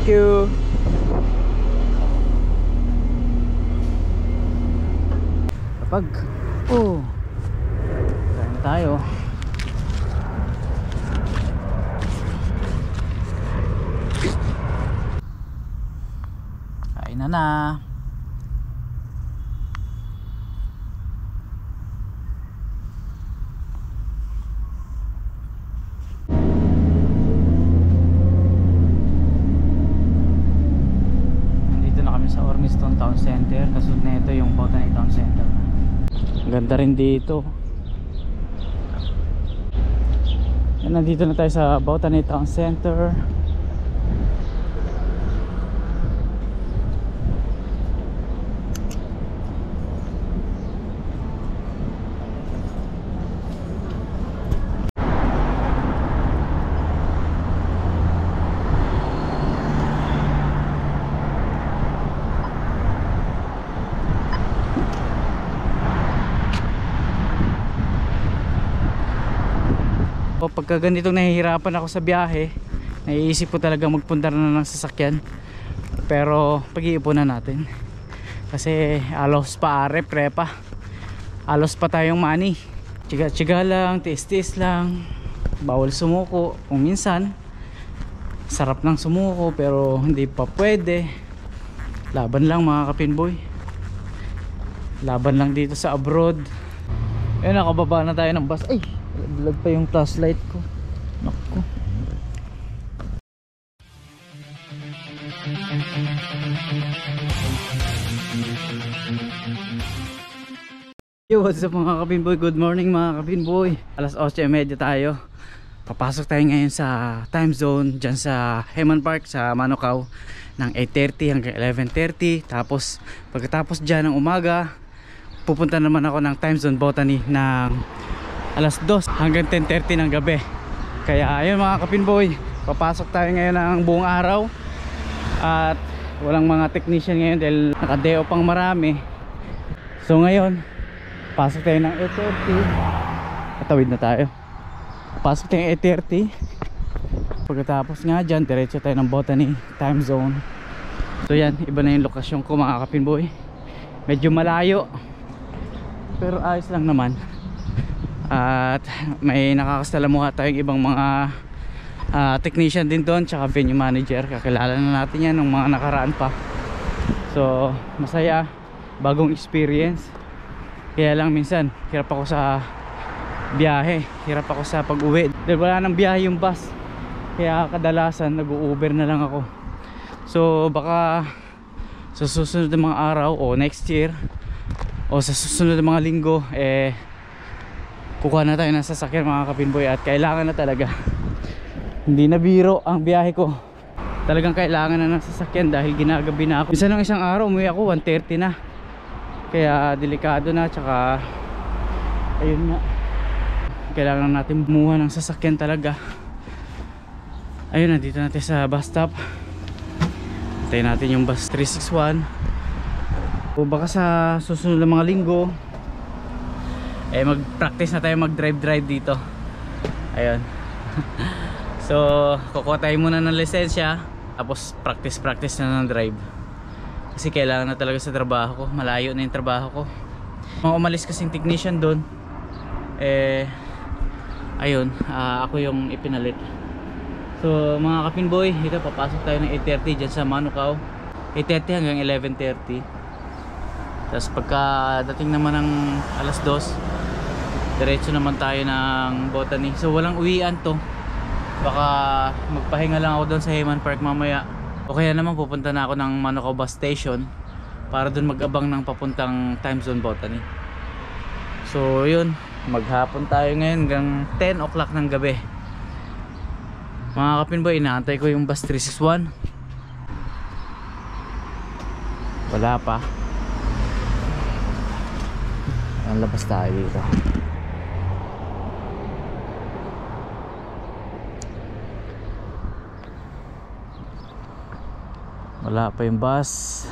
Thank you. Kapag kain tayo. Kain na. Sa Ormiston Town Center, kasunod na ito yung Botany Town Center. Ganda rin dito. Yan, nandito na tayo sa Botany Town Center. Pagka ganitong nahihirapan ako sa biyahe, naiisip ko talaga magpunta na ng sasakyan, pero pag-iipunan natin kasi alos pa prepa, alos pa tayong money. Tiga lang, tiis lang, bawal sumuko. Kung minsan sarap ng sumuko pero hindi pa pwede. Laban lang mga kapinboy, laban lang dito sa abroad. Ayun, nakababa na tayo ng bus. Ay, vlog pa yung flashlight ko. Naku. Yo, what's up mga kapinboy? Good morning mga kapinboy. Alas 8:30 tayo. Papasok tayo ngayon sa time zone dyan sa Heman Park sa Manukau ng 8:30 hanggang 11:30. Tapos pagkatapos dyan ng umaga, pupunta naman ako ng time zone Botany ng alas 2 hanggang 10:30 ng gabi. Kaya ayun mga kapinboy, papasok tayo ngayon ng buong araw at walang mga technician ngayon dahil nakadeo pang marami. So ngayon pasok tayo ng 8:30. Patawid na tayo. Pasok tayo ng 8:30. Pagkatapos nga dyan, diretso tayo ng Botany time zone. So yan, iba na yung lokasyon ko mga kapinboy. Medyo malayo pero ayos lang naman. At may nakakasalamuha tayong ibang mga technician din doon, tsaka venue manager. Kakilala na natin yan ng mga nakaraan pa. So masaya, bagong experience. Kaya lang minsan hirap ako sa biyahe, hirap ako sa pag-uwi dahil wala nang biyahe yung bus. Kaya kadalasan nag-u-Uber na lang ako. So baka sa susunod na mga araw o next year o sa susunod na mga linggo kukuha na tayo ng sasakyan mga kapinboy. At kailangan na talaga, hindi na biro ang biyahe ko. Talagang kailangan na ng sasakyan dahil ginagabi na ako. Minsan ng isang araw umuwi ako 1:30 na. Kaya delikado na, tsaka ayun nga, kailangan natin bumuha ng sasakyan talaga. Ayun, nandito natin sa bus stop. Hintayin natin yung bus 361. O baka sa susunod na mga linggo mag-practice na tayo mag-drive dito. Ayun. So kukuha tayo muna ng lisensya, tapos practice na ng drive. Kasi kailangan na talaga sa trabaho ko. Malayo na yung trabaho ko. Mga umalis kasing technician doon, ayun, ako yung ipinalit. So mga kapinboy, ito papasok tayo ng 8:30 dyan sa Manukau. 8:30 hanggang 11:30. Tapos pagka dating naman ng alas 2, diretso naman tayo ng Botany. So walang uwian to. Baka magpahinga lang ako doon sa Heman Park mamaya. O kaya naman pupunta na ako ng Manukau bus station para doon mag-abang ng papuntang time zone Botany. So yun, maghapon tayo ngayon hanggang 10 o'clock ng gabi. Mga kapinboy, inaantay ko yung bus 361. Wala pa. Ang labas tayo dito. Wala pa yung bus.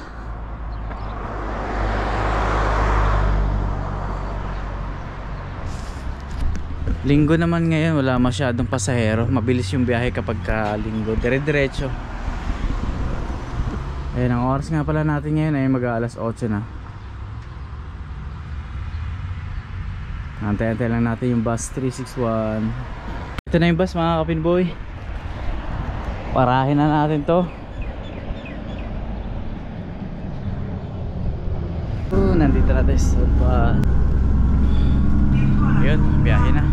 Linggo naman ngayon, wala masyadong pasahero. Mabilis yung biyahe kapag ka linggo, dire-diretso. Ayun, ang oras nga pala natin ngayon ay mag-aalas 8 na. Antay-antay lang natin yung bus 361. Ito na yung bus mga kapinboy. Parahin na natin to. Nandito na tayo sa bus. Yun, biyahe na.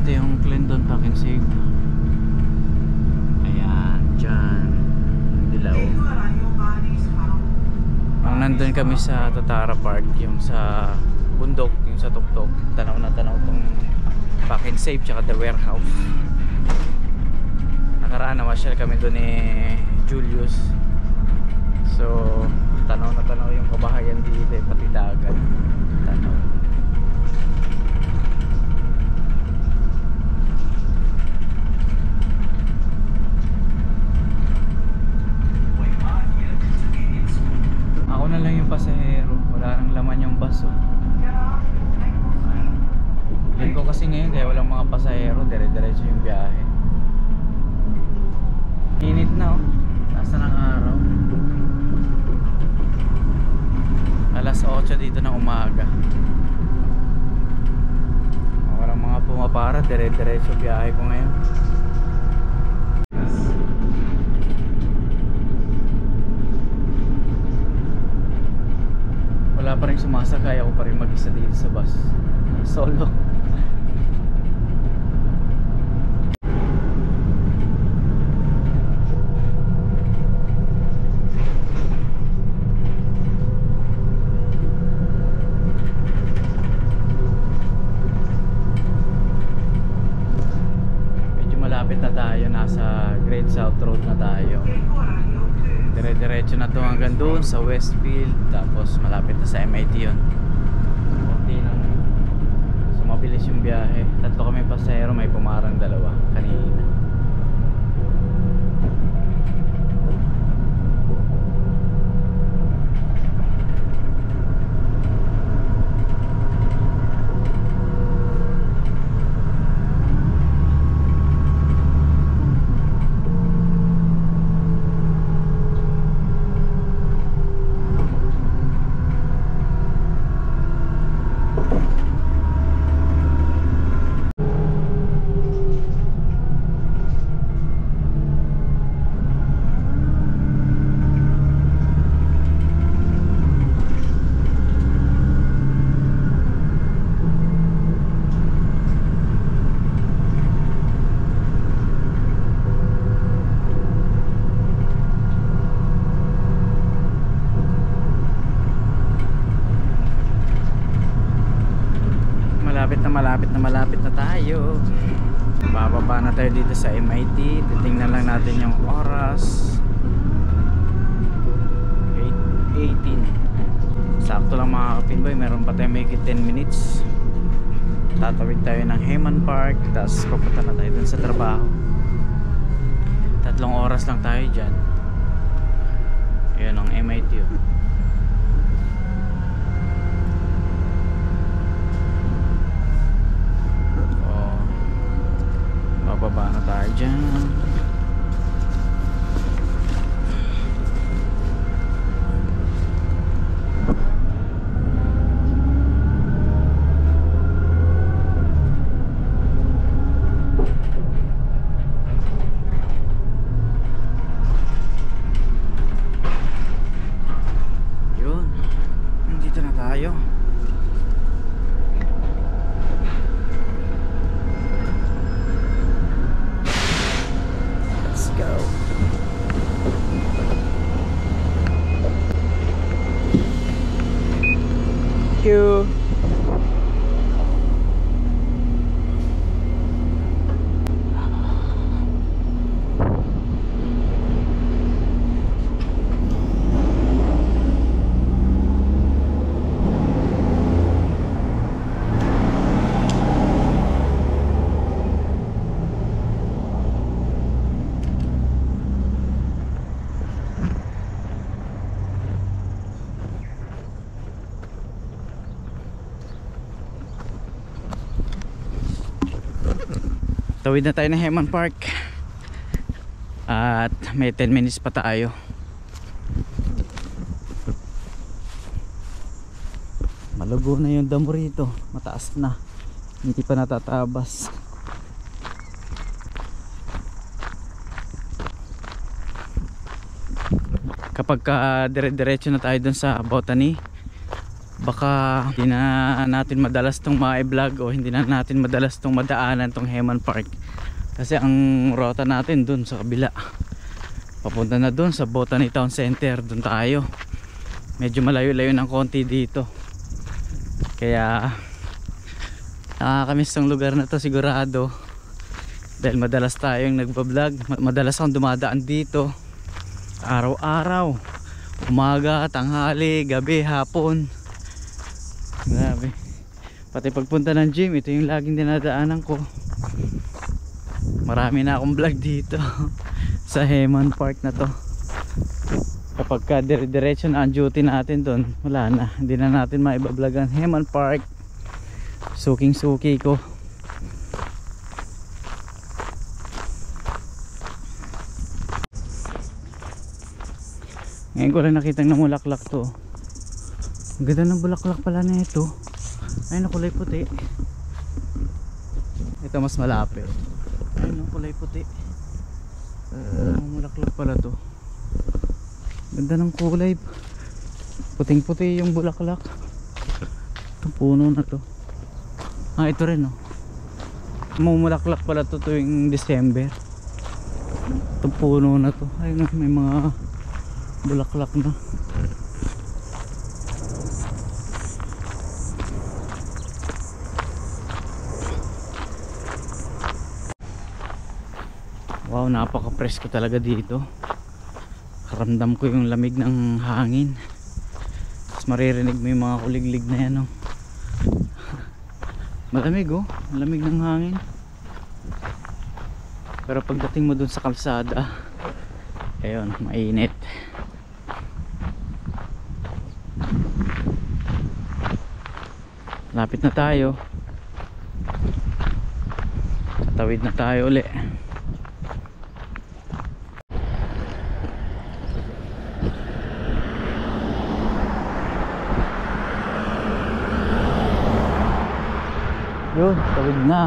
Ito yung Clinton Park and Save. Ayan, dyan dilaw. Ang nandun kami sa Tatara Park, yung sa bundok, yung sa tuktok. Tanaw na tanaw tong Park and Save tsaka the warehouse. Nakaraan na masyal kami doon ni Julius. So tanaw na tanaw yung kabahayan dito, pati dagat. Tanaw. Ako na lang yung pasahero, wala nang laman yung bus. Linggo kasi ngayon kaya walang mga pasahero, dire-diretso yung biyahe. Init na oh, taas na ng araw. Alas 8 dito ng umaga. Walang mga pumapara, dire-diretso biyahe ko ngayon. Wala pa rin sumasakay, ako pa rin mag-isa dito sa bus. Solo. Medyo malapit na tayo, nasa Great South Road na tayo. Dire-diretso na to hanggang doon sa Westfield, tapos malapit na sa MIT yun. Kunti nang sumabilis yung biyahe. Tatlo kami pasahero, may pumarang dalawa kanina. Malapit na tayo. Bababa na tayo dito sa MIT. Titingnan lang natin yung oras. 8:18. Sakto lang mga kapinboy, meron pa tayo may 10 minutes. Tatawid tayo ng Heman Park, tapos papunta na tayo dun sa trabaho. 3 oras lang tayo dyan. Yun ang MIT oh. Bababa na tayo dyan. Yun, nandito na tayo. Thank you. Tatawid na tayo ng Heman Park. At may 10 minutes pa tayo. Malugo na yung damo rito. Mataas na. Hindi pa natatabas. Kapag dire-diretso na tayo dun sa Botany, baka hindi na natin madalas tong ma-vlog o hindi na natin madalas tong madaanan tong Heman Park. Kasi ang rota natin dun sa kabila. Papunta na dun sa Botany Town Center. Dun tayo. Medyo malayo-layo ng konti dito. Kaya nakakamiss tong lugar na to sigurado. Dahil madalas tayong nagbablog. Madalas akong dumadaan dito. Araw-araw, umaga, tanghali, gabi, hapon. Grabe. Pati pagpunta ng gym, ito yung laging dinadaanan ko. Marami na akong vlog dito sa Heman Park na to. Kapag ka diretso na ang duty natin doon, wala na, hindi na natin maibablog ang Heman Park. Suking suki ko. Ngayon ko lang nakitang namulaklak to. Ang ganda ng bulaklak pala na ito. Ayun, kulay puti. Ito mas malapit. Ayun, kulay puti. Namulaklak pala to. Ganda ng kulay. Puting puti yung bulaklak. Itong puno na to. Ito rin, no. Mamulaklak pala to tuwing December. Itong puno na to. Ayun, may mga bulaklak na. Wow, napaka-presko talaga dito. Karamdam ko yung lamig ng hangin. Tapos maririnig mo yung mga kuliglig na yan, oh. Malamig, oh. Malamig ng hangin. Pero pagdating mo dun sa kalsada, ayun, mainit. Lapit na tayo. Tatawid na tayo uli. Yun, tawid na.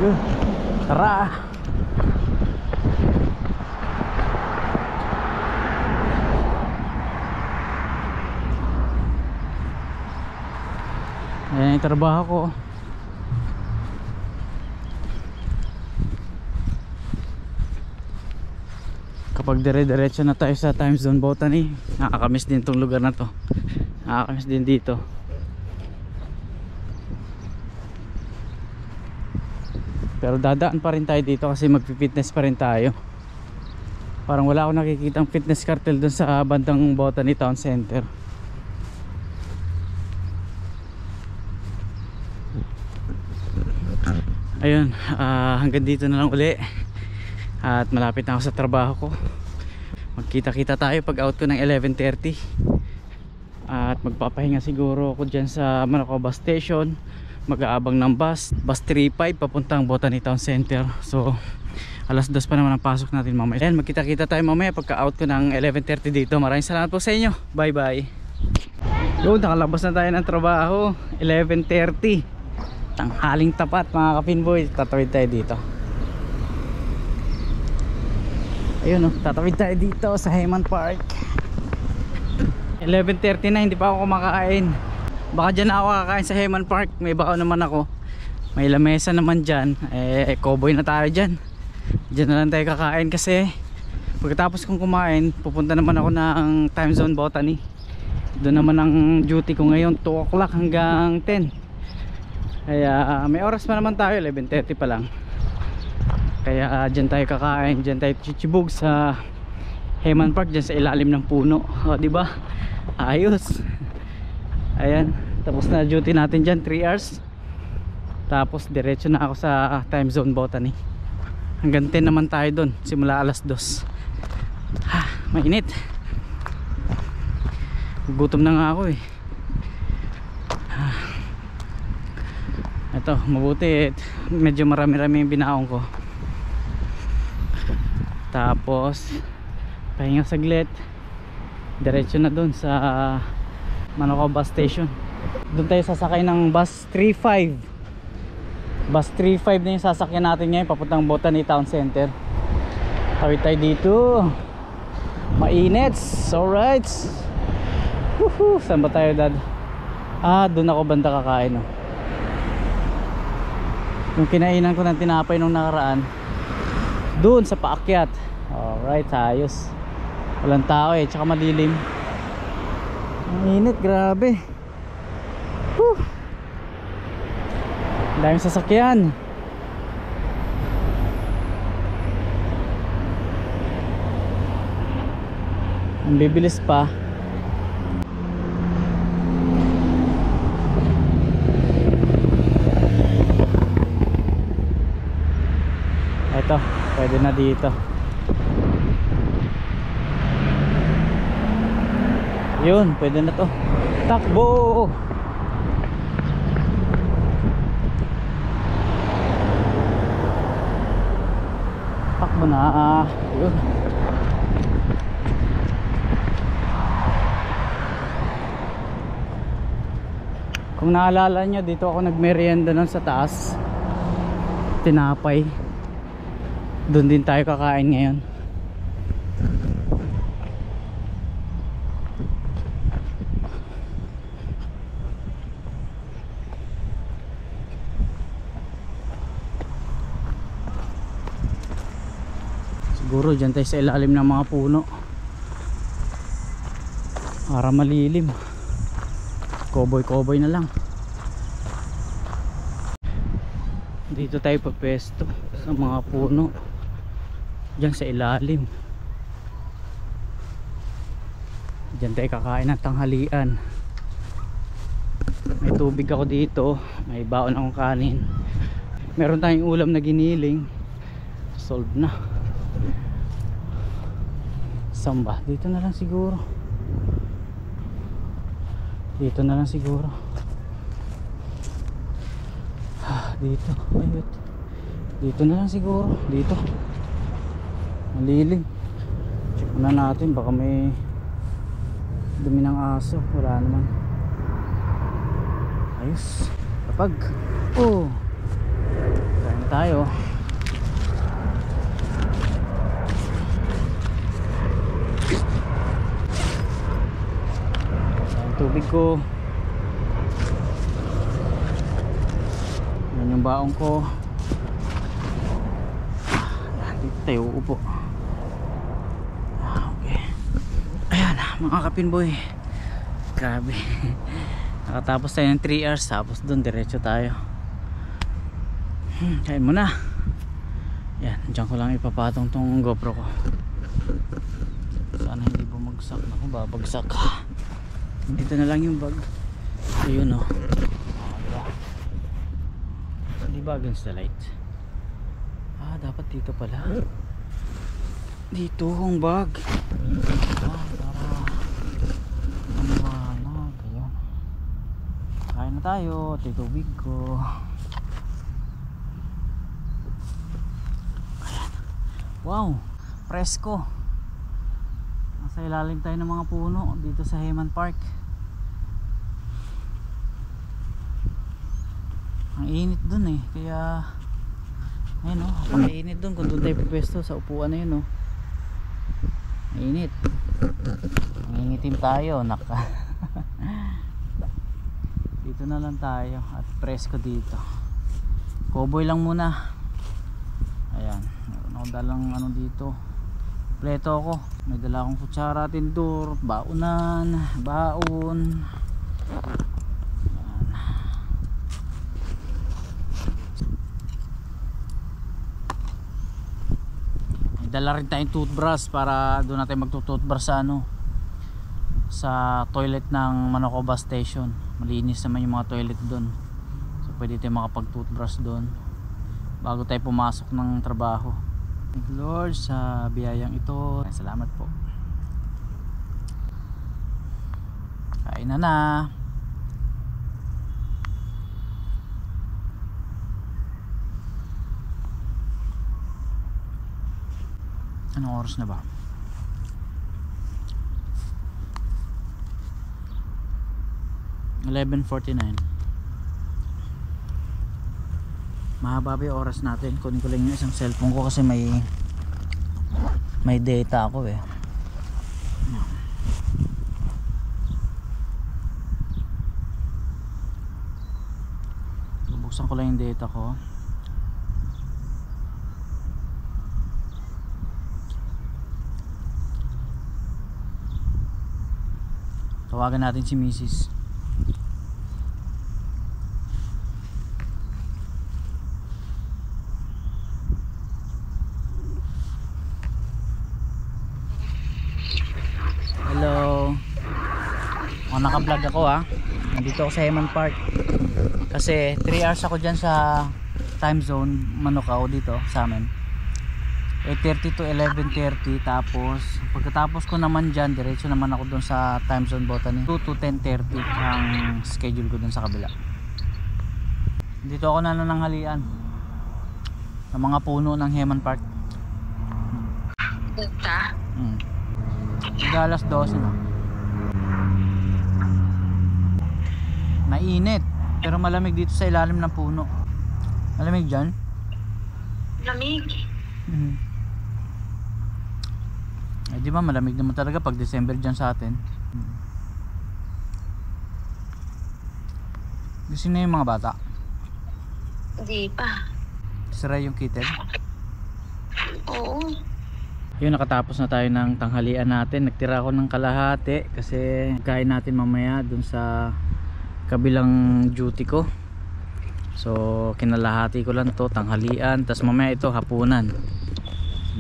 Yun, tara. Ayan yung trabaho ko. Kapag dire-diretso na tayo sa Time Zone Botany, nakakamiss din tong lugar na to. Nakakamiss din dito. Pero dadaan pa rin tayo dito kasi magpi-fitness pa rin tayo. Parang wala akong nakikitang fitness cartel dun sa bandang Botany Town Center. Ayun, hanggang dito na lang uli. At malapit na ako sa trabaho ko. Magkita-kita tayo pag out ko ng 11:30. At magpapahinga siguro ako dyan sa Manukau Bus Station. Mag-aabang ng bus 35 papuntang Botany Town Center. So alas 2 pa naman ang pasok natin mamaya. Ayan, magkita-kita tayo mamaya pagka out ko ng 11:30 dito. Maraming salamat po sa inyo. Bye bye. Yun, nakalabas na tayo ng trabaho. 11:30. Tanghaling tapat mga kapinboy. Tatawid tayo dito. Ayun, oh, tatawid tayo dito sa Heman Park. 11:30 na, hindi pa ako kumakain. Baka dyan ako kakain sa Heman Park. May bao naman ako. May lamesa naman dyan. Cowboy na tayo dyan. Dyan na lang tayo kakain kasi pagkatapos kong kumain, pupunta naman ako ng Time Zone Botany. Doon naman ang duty ko ngayon, 2 o'clock hanggang 10. Kaya may oras pa naman tayo, 11:30 pa lang. Kaya dyan tayo kakain, dyan tayo chichibog sa Heman Park, dyan sa ilalim ng puno. O, diba? Ayos. Ayan, tapos na duty natin dyan, 3 hours. Tapos diretso na ako sa Time Zone Botany. Hanggang 10 naman tayo doon, simula alas 2. Mainit. Gutom na nga ako eh. Ito, mabuti medyo marami-rami yung binaong ko. Tapos pahinga saglit, diretso na dun sa Manukau bus station. Doon tayo sasakay ng bus 35. Bus 35 na yung sasakyan natin ngayon papuntang Botany Town Center. Tawid tayo dito. Mainit. Alright. Woohoo. Saan ba tayo, dad? Doon ako banda kakain, no? Yung kinainan ko ng tinapay nung nakaraan, doon sa paakyat. Alright, ayos. Walang tao eh, tsaka madilim. Ang init, grabe. Whew. Daming sasakyan. Ang bibilis pa. Ito, pwede na dito. Yun, pwede na to. Takbo! Takbo na. Yun. Kung naalala nyo, dito ako nagmerienda nun sa taas. Tinapay. Doon din tayo kakain ngayon. Siguro dyan tayo sa ilalim ng mga puno para malilim. Cowboy na lang. Dito tayo papesto sa mga puno dyan sa ilalim. Dyan tayo kakain ng tanghalian. May tubig ako dito, may baon akong kanin, meron tayong ulam na giniling. Solve na. Samba, dito na lang siguro. Dito na lang siguro. Dito, ayun. Dito na lang siguro. Dito. Malilim. Check na natin, baka may dumi ng aso. Wala naman. Ayos. Kapag kain tayo. Tubig ko. Yan yung baong ko. Dito tayo uupo. Okay. Ayan mga kapinboy. Grabe. Nakatapos tayo ng 3 hours. Tapos doon diretso tayo. Kain muna. Yan. Diyan ko lang ipapatong tong GoPro ko. Sana hindi bumagsak. Naku, babagsak. Dito na lang yung bag. Ayun o. Hindi ba against the light? Dapat dito pala. Dito ang bag. Para maliwanag. Ayun. Kain na tayo. Ito yung tubig ko. Ayan. Wow, presko. Nasa ilalim tayo ng mga puno dito sa Heman Park. Ang init dun eh, kaya ayun o, pag-init dun kung dun tayo pupwesto sa upuan na yun o. Mainit. Nangingitim tayo, naka. Dito na lang tayo at presko dito. Cowboy lang muna. Ayan, meron ako dalang ano dito. Pleto ako, may dala akong kutsara, tinidor, baonan, baon. Dala rin tayong toothbrush para doon natin magtutoothbrush sa ano, sa toilet ng Manukau bus station. Malinis naman yung mga toilet doon, so pwede tayong makapag toothbrush doon bago tayo pumasok ng trabaho. Thank you Lord sa biyayang ito. Salamat po. Kain na na. Anong oras na ba? $11:49. Mahaba ba yung oras natin? Kunin ko lang yung isang cellphone ko kasi may data ako eh. Bubuksan ko lang yung data ko. Tawagan natin si Mrs. Hello. Naka-vlog ako ha. Nandito ako sa Heman Park. Kasi 3 hours ako dyan sa time zone Manukau dito sa amin. 8:30 to 11:30. Tapos pagkatapos ko naman dyan, diretso naman ako dun sa time zone Botany. 2 to 10:30 ang schedule ko dun sa kabila. Dito ako nanananghalian ng mga puno ng Heman Park. Punta? Alas 12 na. Mainit pero malamig dito sa ilalim ng puno. Malamig dyan? Lamig. Eh di ba malamig naman talaga pag December dyan sa atin. Gusto na yung mga bata? Hindi pa. Sira yung kitchen? Oo. Yun, nakatapos na tayo ng tanghalian natin. Nagtira ako ng kalahati kasi kain natin mamaya dun sa kabilang duty ko. So kinalahati ko lang to, tanghalian. Tapos mamaya ito hapunan.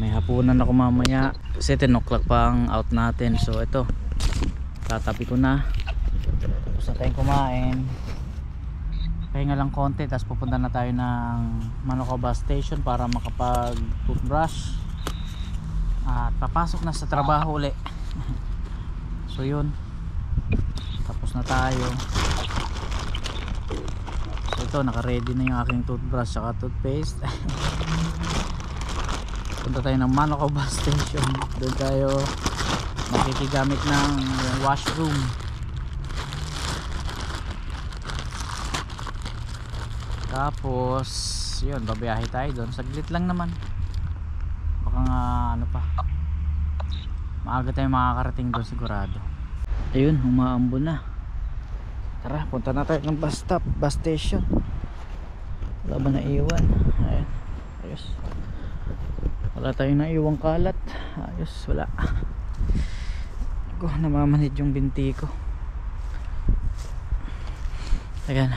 May hapunan ako mamaya kasi 10 o'clock pa ang out natin. So ito, tatabi ko na. Tapos na tayong kumain. Pahinga lang konti. Tapos pupunta na tayo ng Manukau bus station para makapag toothbrush at papasok na sa trabaho uli. So yun, tapos na tayo. So ito, naka-ready na yung aking toothbrush saka toothpaste. Punta tayo ng Manukau bus station. Doon tayo makikigamit ng washroom. Tapos yun, babiyahe tayo doon. Saglit lang naman. Baka nga ano pa, maaga tayo makakarating doon sigurado. Ayun, umaambon na. Tara, punta na tayo ng bus stop, bus station. Wala ba naiwan? Ayun, ayos. Wala tayong naiwang kalat. Ayos, wala. Ako, namamanid yung binti ko. Ayan.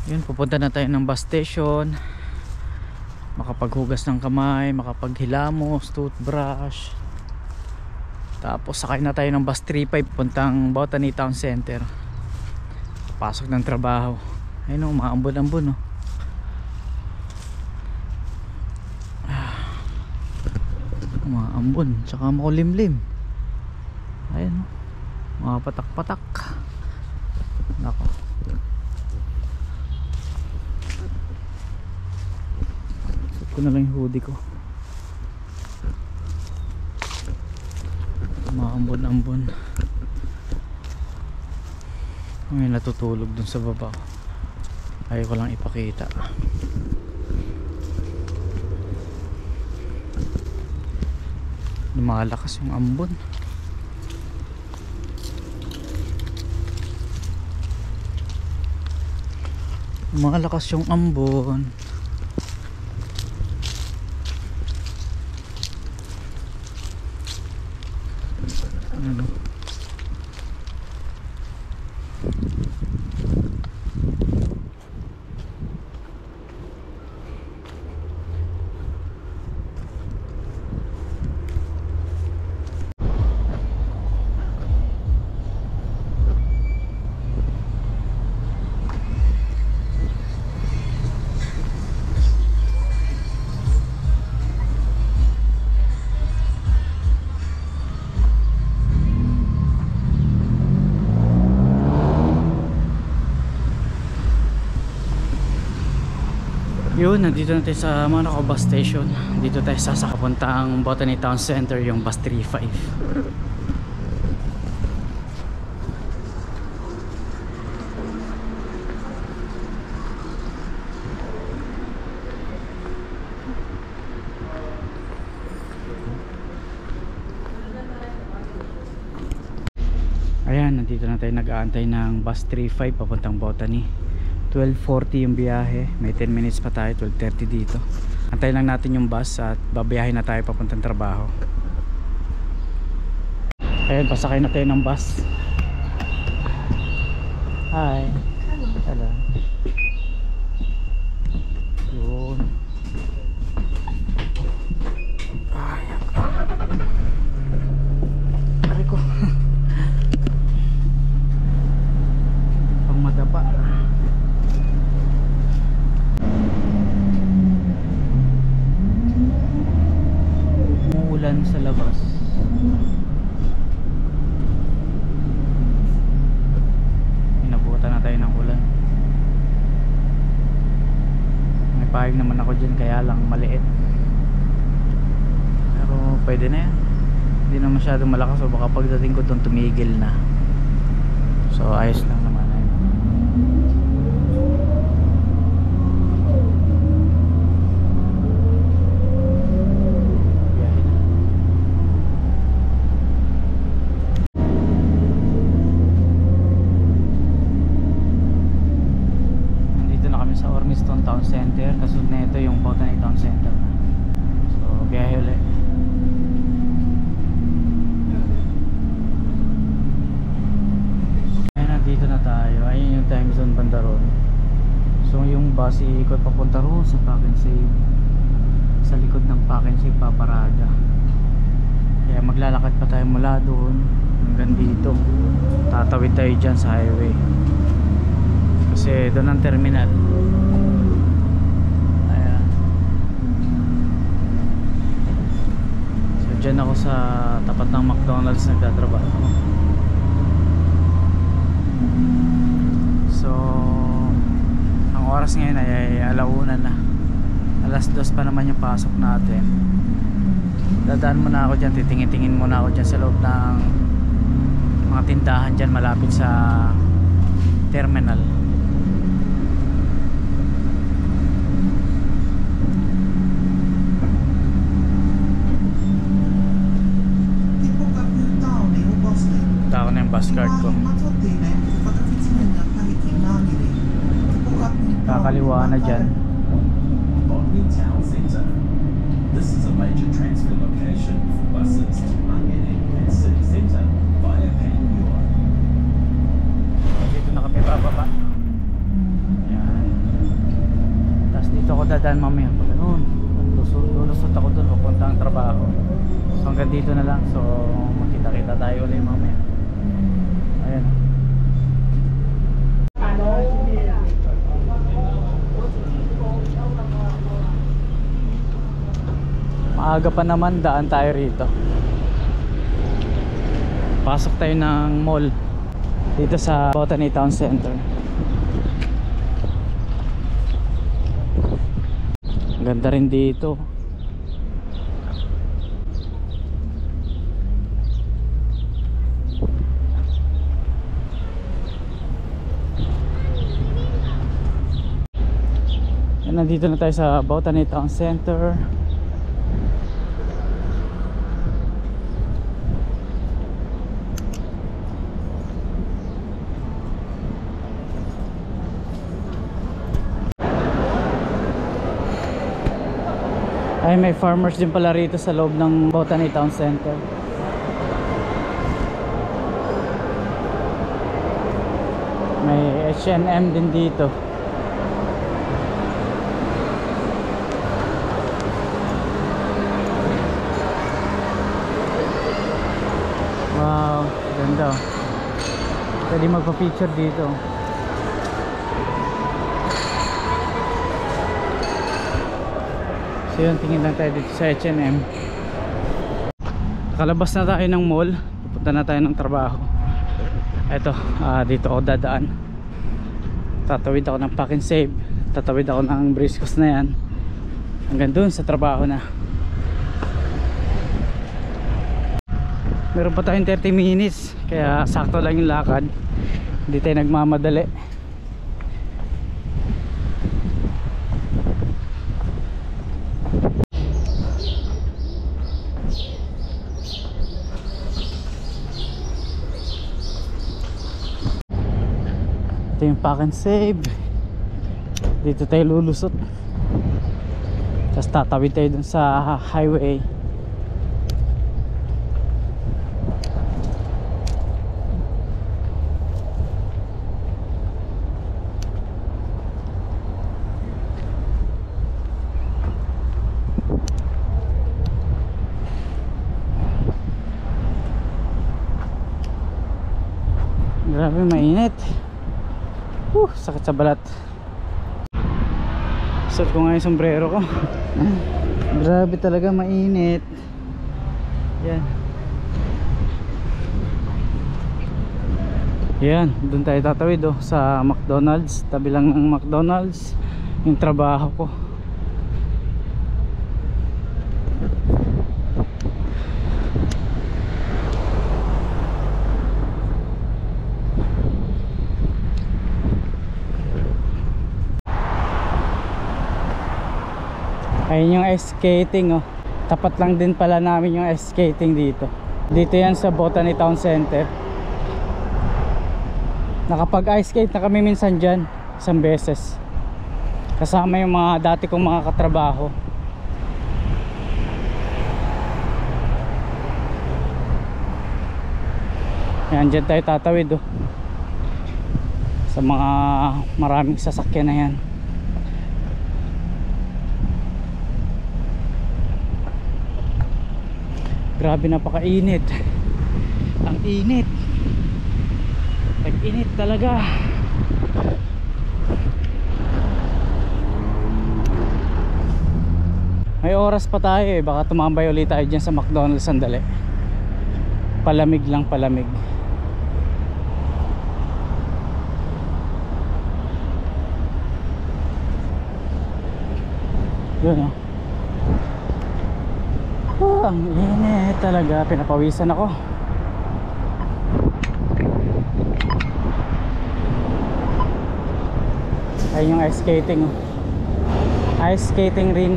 Yun, pupunta na tayo ng bus station. Makapaghugas ng kamay, makapaghilamos, toothbrush. Tapos sakay na tayo ng bus 35 puntang Botany Town Center. Pasok ng trabaho. Ayun o, umaambon-ambon o. Umaambon, tsaka makulimlim. Ayun o, mga patak-patak. Nako. Ko na lang yung hoodie ko. Maambon-ambon. May natutulog dun sa baba. Ayaw ko lang ipakita. Lumalakas yung ambon. Lumalakas yung ambon. Ano? Yun, nandito na tayo sa Manukau bus station. Dito tayo sasakapuntang Botany Town Center, yung bus 35. Ayan, nandito na tayo nag-aantay ng bus 35 papuntang Botany. 12:40 yung biyahe, may 10 minutes pa tayo, 12:30 dito. Antayin lang natin yung bus at babiyahin na tayo papuntang trabaho. Ayan, pasakay na tayo ng bus. Hi. Hello. Yun. Ay, aray ko. Pang madapa. Umuulan sa labas. Inabutan na tayo ng ulan. May pahig naman ako dyan, kaya lang maliit. Pero pwede na yan. Hindi na masyadong malakas, so baka pagdating ko doon tumigil na. So ayos lang naman. Town Center, kasunod na ito yung Botany Town Center. So biyahe ulit. Ayan, nandito na tayo. Ayun yung time zone banda ron. So yung bus iikot papunta ron sa Pack and Save. Sa likod ng Pack and Save paparada. Kaya maglalakad pa tayo mula doon hanggang dito. Tatawid tayo dyan sa highway kasi doon ang terminal. Diyan ako sa tapat ng McDonald's nagtatrabaho. So ang oras ngayon ay alauna na. Alas 2 pa naman yung pasok natin. Dadaan muna ako dyan, titingin-tingin muna ako dyan sa loob ng mga tindahan dyan malapit sa terminal. Tao na yung bus card ko. Kakaliwa na dyan. Botany Town Centre. This is a major transfer location for buses to Mangere and City Centre via Panmure. Dito na kami bababa. Yan. Tapos dito ako dadaan mamaya. Pag noon, lulusot ako doon, papunta ang trabaho. So hanggang dito na lang. So makita-kita tayo ulit mamaya. Ayan. Maaga pa naman, daan tayo rito. Pasok tayo ng mall dito sa Botany Town Center. Ganda rin dito. Nandito na tayo sa Botany Town Center. Ay, may farmers din pala rito sa loob ng Botany Town Center. May H&M din dito. Wow, ganda. Pwede magpa-picture dito. So yun, tingin lang tayo dito sa H&M. Nakalabas na tayo ng mall. Pupunta na tayo ng trabaho. Eto, dito ako dadaan. Tatawid ako ng Pack and Save. tatawid ako ng Briscoes na yan hanggang dun sa trabaho na. Meron pa tayong 30 minutes kaya sakto lang yung lakad, hindi tayo nagmamadali. Ito yung Pack and Save. Dito tayo lulusot, tapos tatawid tayo dun sa highway. Grabe mainit. Sakit sa balat. Suot ko nga yung sombrero ko. Grabe talaga mainit. Yan. Yan, doon tayo tatawid sa McDonald's. Tabi lang ng McDonald's yung trabaho ko. Ayun yung ice skating tapat lang din pala namin yung ice skating dito. Dito yan sa Botany Town Center. Nakapag ice skate na kami minsan dyan, isang beses, kasama yung mga dati kong mga katrabaho. Yan, dyan tayo tatawid sa mga maraming sasakyan na yan. Grabe, napakainit. Ang init. Tag-init talaga. May oras pa tayo baka tumambay ulit tayo dyan sa McDonald's sandali. Palamig lang, palamig. Yun ang init talaga, pinapawisan ako. Ayun yung ice skating ice skating rink.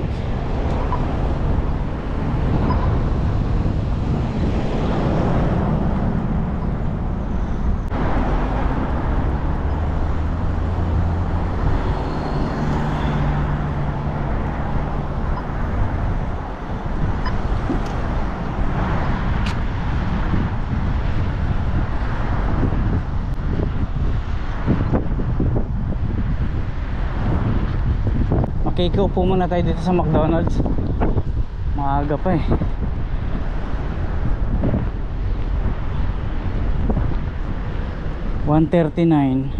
Makikaupo muna tayo dito sa McDonald's. Maaga pa 1:39.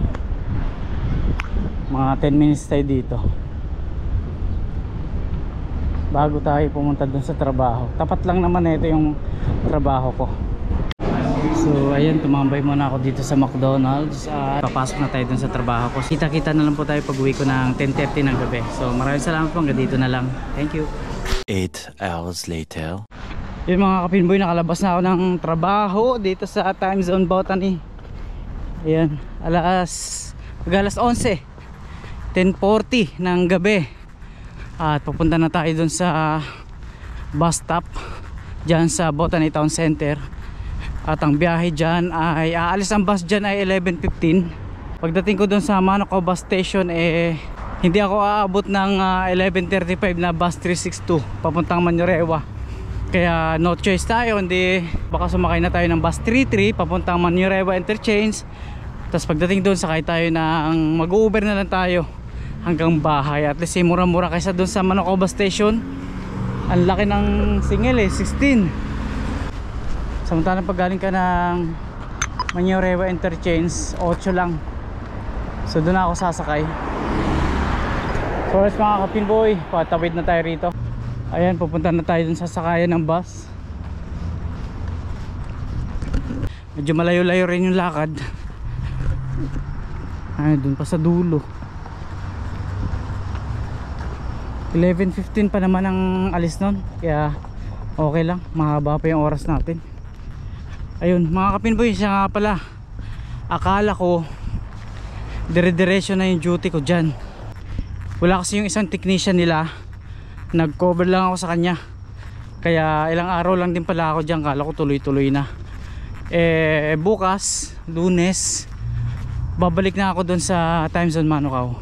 Mga 10 minutes tayo dito bago tayo pumunta dun sa trabaho. Tapat lang naman ito yung trabaho ko. So ayan, tumambay muna ako dito sa McDonald's at papasok na tayo dun sa trabaho ko. Kita-kita na lang po tayo pag uwi ko ng 10:30 ng gabi. So maraming salamat po, hanggang dito na lang. Thank you. 8 hours later. Yun mga kapinboy, nakalabas na ako ng trabaho dito sa Time Zone Botany. Ayan, alas 11, 10:40 ng gabi. At pupunta na tayo dun sa bus stop dyan sa Botany Town Center. At ang biyahe dyan ay aalis ang bus dyan ay 11:15. Pagdating ko dun sa Manukau bus station hindi ako aabot ng 11:35 na bus 362 papuntang Manurewa. Kaya no choice tayo, hindi baka sumakay na tayo ng bus 33 papuntang Manurewa Interchange. Tapos pagdating doon sakay tayo ng mag-Uber na lang tayo hanggang bahay. At least mura-mura kaysa doon sa Manukau bus station. Ang laki ng singil 16. Samantalang pag galing ka ng Manurewa Interchange 8 lang. So doon ako sasakay. So let's mga kapinboy, patawid na tayo rito. Ayan, pupunta na tayo dun sa sakayan ng bus. Medyo malayo-layo rin yung lakad. Ay, dun pa sa dulo. 11:15 pa naman ang alis nun, kaya okay lang, mahaba pa yung oras natin. Ayun mga kapinboy, siya nga pala, akala ko dire-diretso na yung duty ko dyan. Wala kasi yung isang technician nila, nag cover lang ako sa kanya, kaya ilang araw lang din pala ako dyan. Kala ko tuloy-tuloy na. Bukas Lunes babalik na ako doon sa time zone Manukau.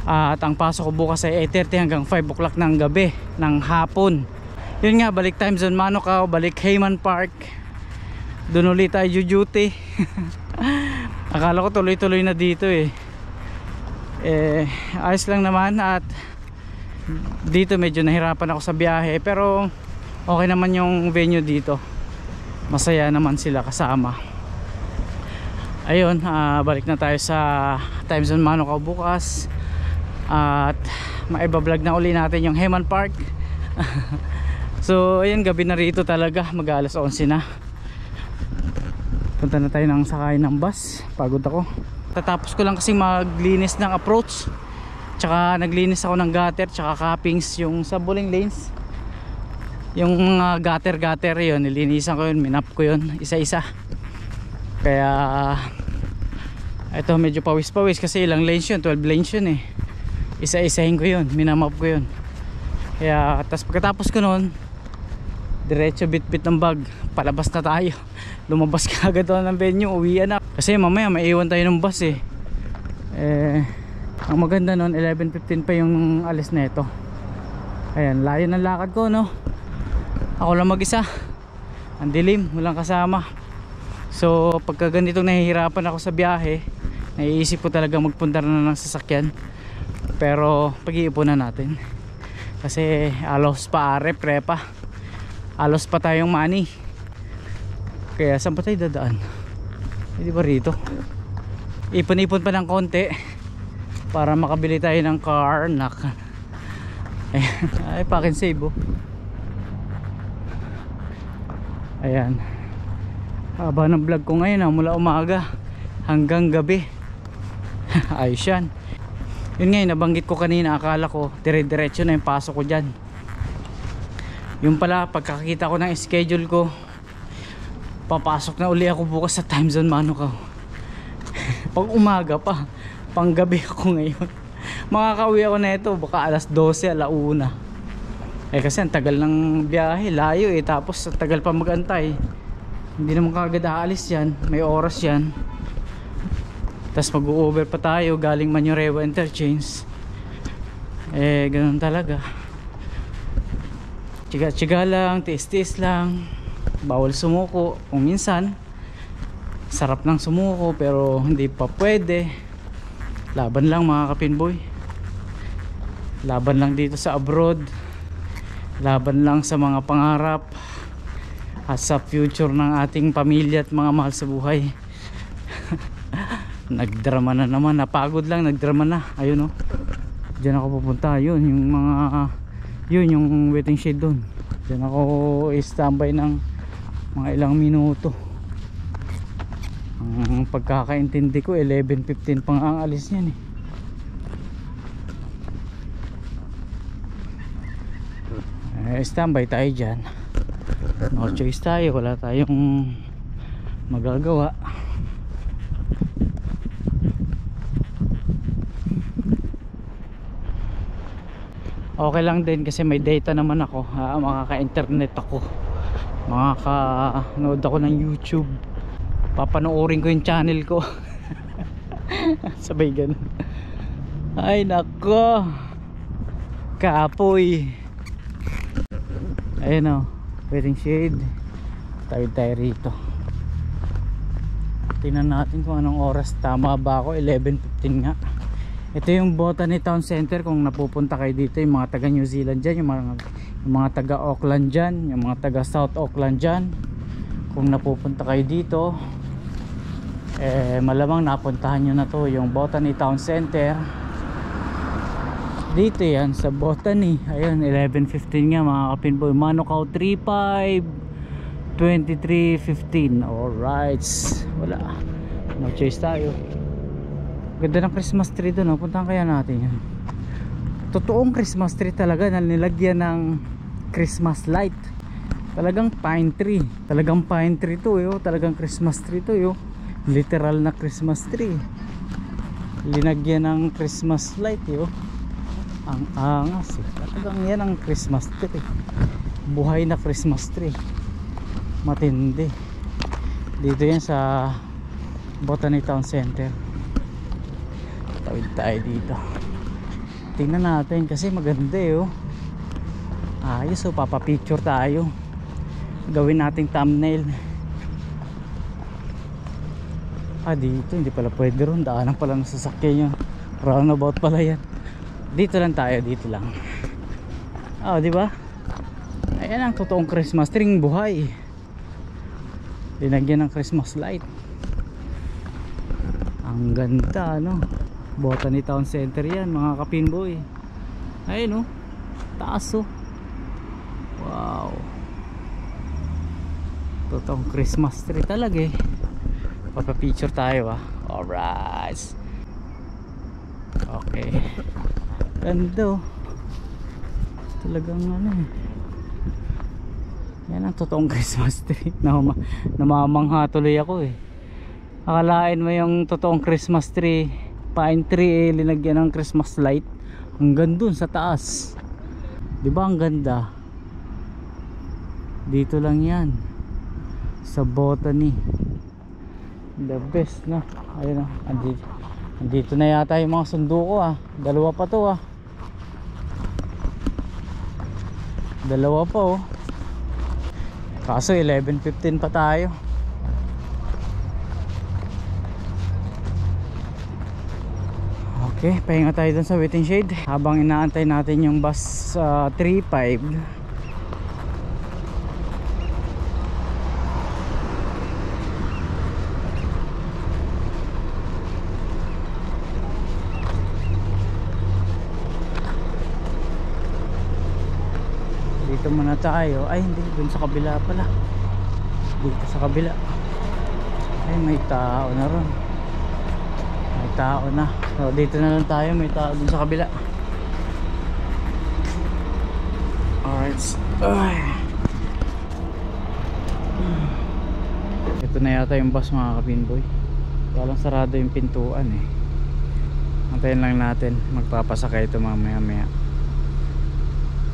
At ang pasok ko bukas ay 8:30 hanggang 5 o'clock ng gabi, ng hapon. Yun nga, balik time zone Manukau, balik Hayman Park, doon ulit tayo duty. Akala ko tuloy-tuloy na dito ayos lang naman. At dito medyo nahirapan ako sa biyahe, pero okay naman yung venue dito, masaya naman sila kasama. Ayun, balik na tayo sa time zone Manukau bukas. At maibablog na uli natin yung Hayman Park. So ayun, gabi na rito talaga, mag-alas 11 na. Punta na tayo ng sakay ng bus, pagod ako. Tatapos ko lang kasi maglinis ng approach, tsaka naglinis ako ng gutter tsaka cappings, yung sa bowling lanes, yung gutter yun, nilinisan ko yun, minap ko yun isa-isa. Kaya ito medyo pawis-pawis kasi ilang lanes yun, 12 lanes yun isa-isahin ko yun, minamap ko yun. Kaya tas pagkatapos ko nun, diretso bit-bit ng bag, palabas na tayo. Lumabas ka agad ng venue, uwian na kasi mamaya maiwan tayo ng bus ang maganda nun 11:15 pa yung alis na ito. Ayan, layo ng lakad ko, no? Ako lang mag-isa, ang dilim, walang kasama. So pagka ganitong nahihirapan ako sa biyahe, naiisip ko talaga magpundar na ng sasakyan. Pero pag-iipunan natin kasi alos pa prepa, alos pa tayong money. Kaya saan pa tayo dadaan? Hindi ba rito? Ipon-ipon pa ng konti para makabili tayo ng car. Ay, pack and save Ayan, haba ng vlog ko ngayon mula umaga hanggang gabi. Ayos yan. Yun nga, nabanggit ko kanina, akala ko dire-diretso na yung pasok ko dyan. Yung pala, pagkakita ko ng schedule ko, papasok na uli ako bukas sa time zone Manukau. Pag umaga pa, pang gabi ako ngayon. Makakauwi ako na ito baka alas 12, alauna. Kasi ang tagal ng biyahe, layo tapos ang tagal pa magantay. Hindi naman kagad aalis yan, may oras yan. Tapos mag-u-over pa tayo galing Manurewa Interchange. Ganun talaga. Tiga-tiga lang, tiis-tiis lang. Bawal sumuko kung minsan. Sarap ng sumuko pero hindi pa pwede. Laban lang mga kapinboy. Laban lang dito sa abroad. Laban lang sa mga pangarap at sa future ng ating pamilya at mga mahal sa buhay. Nagdrama na naman, napagod lang, nagdrama na. Ayun diyan ako pupunta. Yun yung mga, yun yung waiting shed doon. Diyan ako i-standby ng mga ilang minuto. Ang pagkakaintindi ko 11:15 pang ang alis niyan standby tayo dyan. No choice tayo, wala tayong magagawa. Okay lang din kasi may data naman ako, makaka-internet ako, makaka-nood ako ng YouTube, papanoorin ko yung channel ko. Sabay ganun. Ay nako, kaapoy. Ayun waiting shade. Tawid tayo rito. Tingnan natin kung anong oras. Tama ba ako? 11:15 nga. Ito yung Botany Town Center. Kung napupunta kayo dito, yung mga taga New Zealand dyan, yung mga taga Auckland dyan, yung mga taga South Auckland dyan, kung napupunta kayo dito, malamang napuntahan nyo na to, yung Botany Town Center. Dito yan sa Botany. Ayun, 11:15 nga mga kapinboy. Manukau 35 23:15. Alright, wala, no choice tayo. Ganda ng Christmas tree doon, puntahan kaya natin yan. totoong Christmas tree talaga na nilagyan ng Christmas light. Talagang pine tree. Talagang pine tree to yo. Talagang Christmas tree to yo. Literal na Christmas tree. Linagyan ng Christmas light yo. Ang angas eh. Talagang yan ang Christmas tree. Buhay na Christmas tree. Matindi. Dito yan sa Botany Town Center. Tawid tayo dito. Tingnan natin kasi maganda eh oh. Ayos oh, papapicture tayo. Gawin nating thumbnail. Dito hindi pala pwede ron. Daanan pala ng sasakyan yun. Roundabout pala yan. Dito lang tayo, dito lang. Di ba? Ayan ang totoong Christmas tree, buhay. Linagyan ng Christmas light. Ang ganda no. Botany Town Center yan mga kapinboy. Ayun oh. Taas oh. Wow. Totoong Christmas tree talaga eh. Papapicture tayo Alright. Okay. Ganda oh. Talagang ano eh. Yan ang totoong Christmas tree. Namamangha tuloy ako eh. Akalain mo yung totoong Christmas tree, pine tree linagyan ng Christmas light hanggang dun sa taas. Diba ang ganda? Dito lang yan sa Botany. The best na. Ayun andito na yata yung mga sundo ko Dalawa pa to Dalawa pa oh. Kaso 11:15 pa tayo. Okay, pahinga tayo dun sa waiting shade habang inaantay natin yung bus 35. Dito muna tayo. Ay hindi, dun sa kabila pala. Dito sa kabila. Ay may tao na ron. May tao na. So dito na lang tayo, may tao dun sa kabila. Alright. Ito na yata yung bus mga kapinboy. Walang sarado yung pintuan eh. Antayin lang natin. Magpapasakay ito mamaya maya.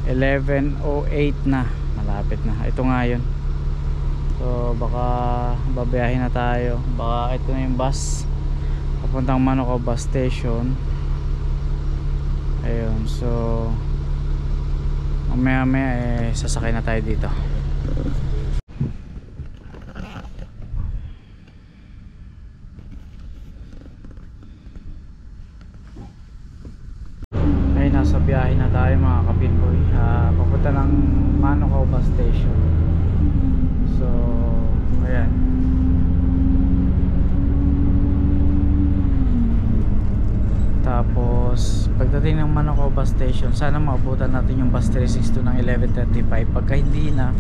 11:08 na. Malapit na. Ito nga yun. So baka babiyahin na tayo. Baka ito na yung bus papuntang Manokaw bus station. Ayun. So mamaya maya sasakay na tayo dito. Ay nasa biyahe na tayo mga kapinboy. Papunta ng Manokaw bus station. So ayan. Tapos pagdating ng Manokaw bus station, sana maabutan natin yung bus 362 ng 11:35. Pagka hindi na,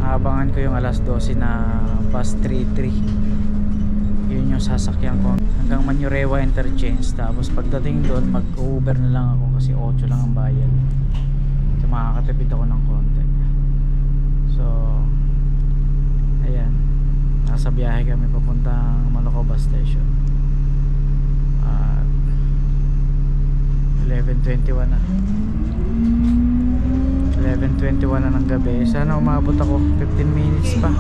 aabangan ko yung alas 12 na bus 33. Yun yung sasakyan ko hanggang Manurewa Interchange. Tapos pagdating doon, mag-Uber na lang ako kasi 8 lang ang bayad. So makakatipid ako ng konti. So ayan, nasa biyahe kami papuntang Manokaw bus station. 11:21 na. 11:21 na ng gabi. Sana umabot ako 15 minutes pa.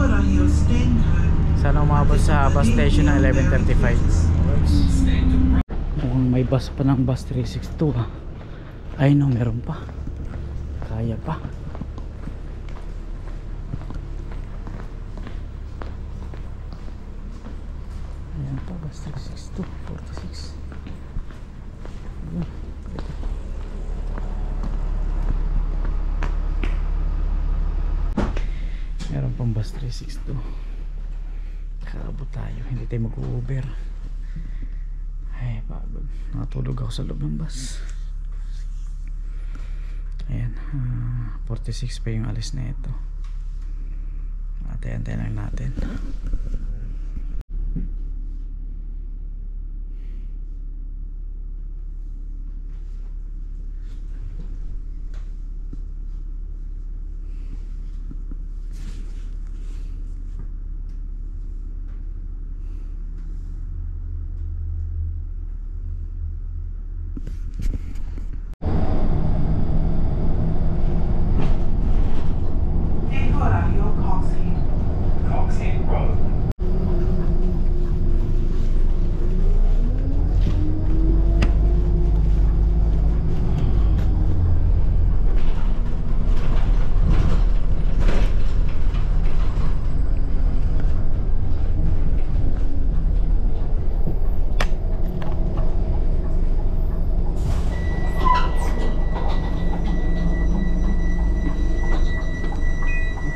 Sana umabot sa bus station ng 11:35. Mukhang may bus pa ng bus 362 Ay no, meron pa. Kaya pa. Ayan pa, bus 362 46. Meron pang bus 362. Kaabot tayo, hindi tayo mag-Uber. Ay pagod, natulog ako sa loob ng bus. Ayan, 46 pa yung alis na ito. Antay lang natin.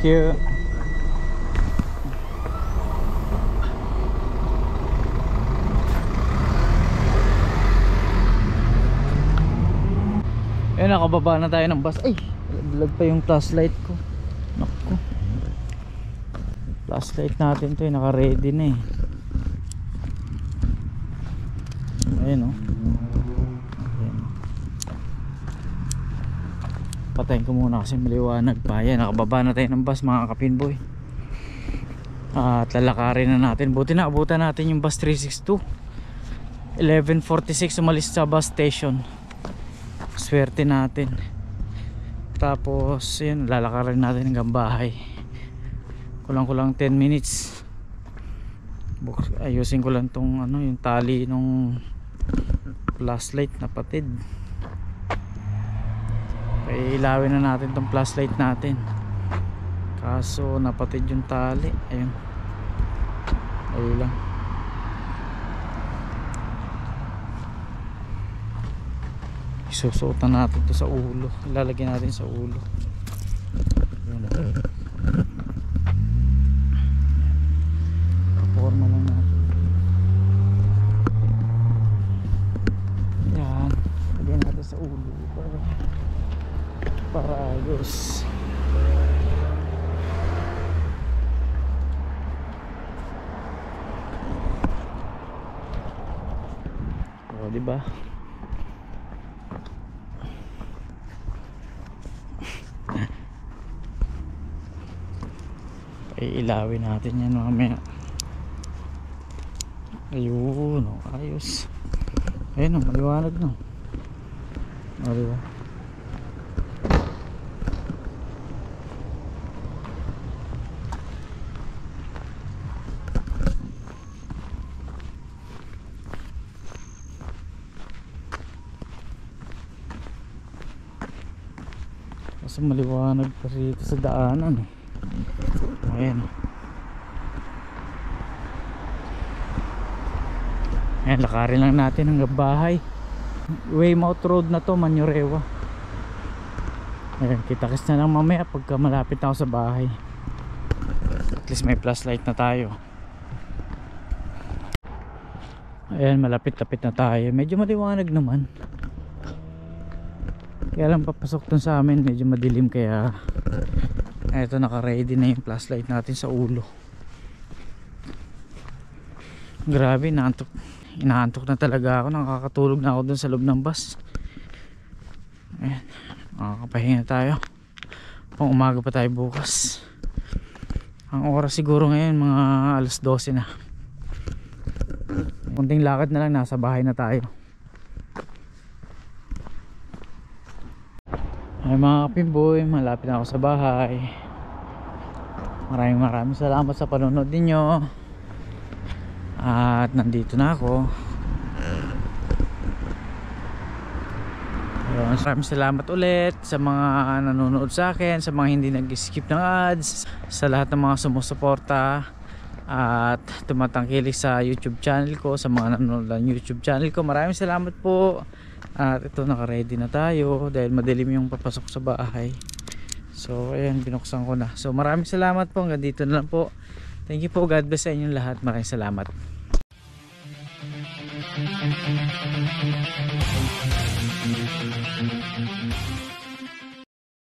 you. Eh, nakababa na tayo ng bus. Ay, lag pa yung flashlight ko. Naku. Flashlight natin to, naka-ready na eh. Ayan o. Ayan. Patayin ko muna kasi maliwanag pa. Ayan, nakababa na tayo ng bus mga kapinboy. At lalakarin na natin. Buti na abutan natin yung bus 362. 11:46 umalis sa bus station. Swerte natin. Tapos yun, lalakarin natin hanggang bahay. Kulang 10 minutes. Ayusin ko lang tong ano, yung tali nung flashlight na patid. Ilawin na natin tong flashlight natin. Kaso napatid yung tali. Ayun. Ayun lang. Isusuotan natin to sa ulo. Ilalagyan natin sa ulo. Forma lang natin. Yan. Lagyan natin sa ulo para ayos. O, diba? Ilawin natin yan mamaya. Ayun, ayos. Ayun, maliwanag na. O, diba? Kasi maliwanag pa rito sa daanan eh. Ayan. Ayan, lakarin lang natin hanggang bahay. Weymouth Road na to, Manurewa. Ayan, kita-kits na lang mamaya pagka malapit na ako sa bahay. At least may flashlight na tayo. Ayan, malapit-lapit na tayo. Medyo maliwanag naman. Kaya lang papasok dun sa amin, medyo madilim kaya eto, naka-ready na yung flashlight natin sa ulo. Grabe, inaantok na talaga ako. Nakakatulog na ako dun sa loob ng bus. Ayan, makakapahinga tayo. Pang umaga pa tayo bukas. Ang oras siguro ngayon mga alas 12 na. Kunting lakad na lang, nasa bahay na tayo. Ay mga kapimboy, malapit na ako sa bahay. Maraming salamat sa panonood ninyo. At nandito na ako. Ayun, maraming salamat ulit sa mga nanonood sa akin, sa mga hindi nag-skip ng ads, sa lahat ng mga sumusuporta at tumatangkilik sa YouTube channel ko, sa mga nanonood ng YouTube channel ko. Maraming salamat po. At ito, naka-ready na tayo dahil madilim yung papasok sa bahay. So ayan, binuksan ko na. So maraming salamat po, hanggang dito na lang po. Thank you po, God bless sa inyong lahat. Maraming salamat.